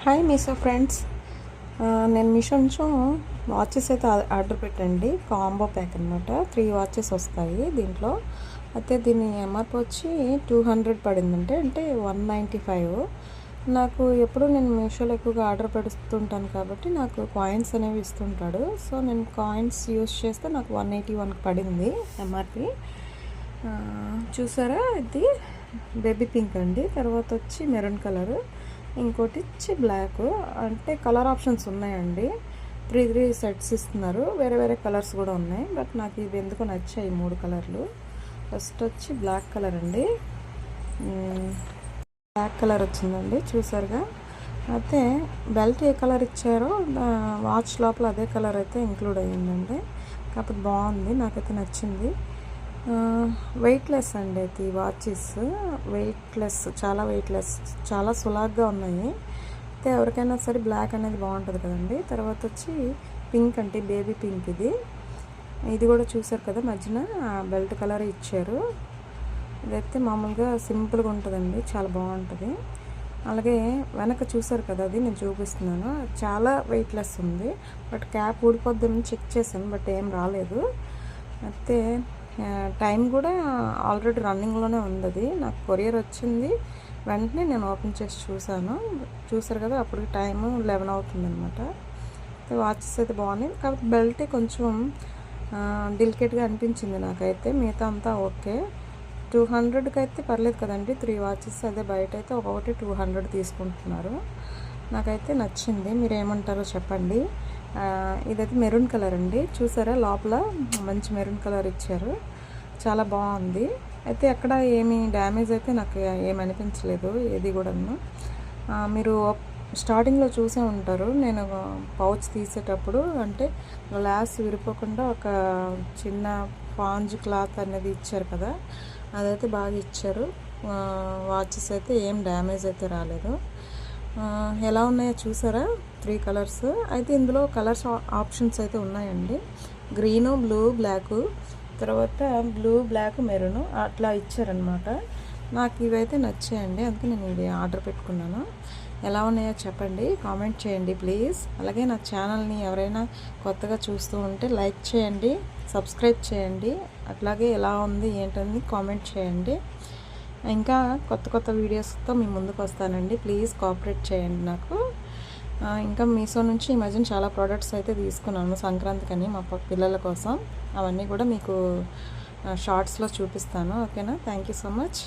Hi Meesho friends. నేను మీషో నుంచి watches అయితే ఆర్డర్ పెట్టండి. కాంబో ప్యాక్ అనమాట. 3 వాచెస్ వస్తాయి దీంట్లో. అయితే దీని ఎంఆర్పి వచ్చి 200 పడిందంటే అంటే 195. నాకు ఎప్పుడు నేను మీషోలో ఎక్కువగా ఆర్డర్ పెడుతుంటాను కాబట్టి నాకు కాయిన్స్ అనేవి ఇస్తుంటాడు. సో నేను కాయిన్స్ యూస్ చేస్తే నాకు 181 పడింది ఎంఆర్పి. చూసారా, ఇది బేబీ పింక్ అండి. తర్వాత వచ్చి మెరూన్ కలరు, ఇంకోటి వచ్చి బ్లాక్. అంటే కలర్ ఆప్షన్స్ ఉన్నాయండి. 3 సెట్స్ ఇస్తున్నారు. వేరే వేరే కలర్స్ కూడా ఉన్నాయి. బట్ నాకు ఇవి ఎందుకో నచ్చాయి 3 కలర్లు. ఫస్ట్ వచ్చి బ్లాక్ కలర్ అండి. బ్లాక్ కలర్ వచ్చిందండి, చూసారుగా. అయితే బెల్ట్ ఏ కలర్ ఇచ్చారో వాచ్ లోపల అదే కలర్ అయితే ఇంక్లూడ్ అయ్యిందండి. కాకపోతే బాగుంది, నాకైతే నచ్చింది. వెయిట్లెస్ అండి అయితే ఈ వాచెస్. వెయిట్లెస్, చాలా వెయిట్లెస్, చాలా సులాగ్గా ఉన్నాయి. అయితే ఎవరికైనా సరే బ్లాక్ అనేది బాగుంటుంది కదండి. తర్వాత వచ్చి పింక్ అంటే బేబీ పింక్. ఇది కూడా చూసారు కదా, మధ్యన బెల్ట్ కలర్ ఇచ్చారు. ఇదైతే మామూలుగా సింపుల్గా ఉంటుందండి, చాలా బాగుంటుంది. అలాగే వెనక చూసారు కదా, అది నేను చూపిస్తున్నాను. చాలా వెయిట్లెస్ ఉంది. బట్ క్యాప్ ఊడిపోద్దని చెక్ చేశాను, బట్ ఏం రాలేదు. అయితే టైం కూడా ఆల్రెడీ రన్నింగ్లోనే ఉంది. నాకు కొరియర్ వచ్చింది, వెంటనే నేను ఓపెన్ చేసి చూసారు కదా, అప్పుడు టైము 11 అవుతుందన్నమాట. వాచెస్ అయితే బాగున్నాయి. కాబట్టి బెల్ట్ కొంచెం డెలికేట్గా అనిపించింది నాకైతే. మిగతా అంతా ఓకే. 200కి అయితే పర్లేదు కదండి, 3 వాచెస్. అదే బయట అయితే ఒక్కొక్కటి 200 తీసుకుంటున్నారు. నాకైతే నచ్చింది, మీరు ఏమంటారో చెప్పండి. ఇదైతే మెరూన్ కలర్ అండి. చూసారా, లోపల మంచి మెరూన్ కలర్ ఇచ్చారు, చాలా బాగుంది. అయితే ఎక్కడ ఏమీ డ్యామేజ్ అయితే నాకు ఏమి అనిపించలేదు ఏది కూడాను. మీరు స్టార్టింగ్లో చూసే ఉంటారు, నేను పౌచ్ తీసేటప్పుడు అంటే గ్లాస్ విరిపోకుండా ఒక చిన్న స్పాంజ్ క్లాత్ అనేది ఇచ్చారు కదా, అదైతే బాగా ఇచ్చారు. వాచెస్ అయితే ఏం డ్యామేజ్ అయితే రాలేదు. ఎలా ఉన్నాయో చూసారా, 3 కలర్స్. అయితే ఇందులో కలర్స్ ఆప్షన్స్ అయితే ఉన్నాయండి. గ్రీను, బ్లూ, బ్లాకు, తర్వాత బ్లూ, బ్లాక్, మెరూను అట్లా ఇచ్చారనమాట. నాకు ఇవైతే నచ్చాయండి, అందుకే నేను ఇవి ఆర్డర్ పెట్టుకున్నాను. ఎలా ఉన్నాయో చెప్పండి, కామెంట్ చేయండి ప్లీజ్. అలాగే నా ఛానల్ని ఎవరైనా కొత్తగా చూస్తూ ఉంటే లైక్ చేయండి, సబ్స్క్రైబ్ చేయండి. అట్లాగే ఎలా ఉంది ఏంటని కామెంట్ చేయండి. ఇంకా కొత్త వీడియోస్తో మీ ముందుకు వస్తానండి. ప్లీజ్ కోఆపరేట్ చేయండి నాకు. ఇంకా మీషో నుంచి ఈ మధ్యన చాలా ప్రోడక్ట్స్ అయితే తీసుకున్నాను సంక్రాంతికని మా పిల్లల కోసం. అవన్నీ కూడా మీకు షార్ట్స్లో చూపిస్తాను. ఓకేనా? Thank you so much.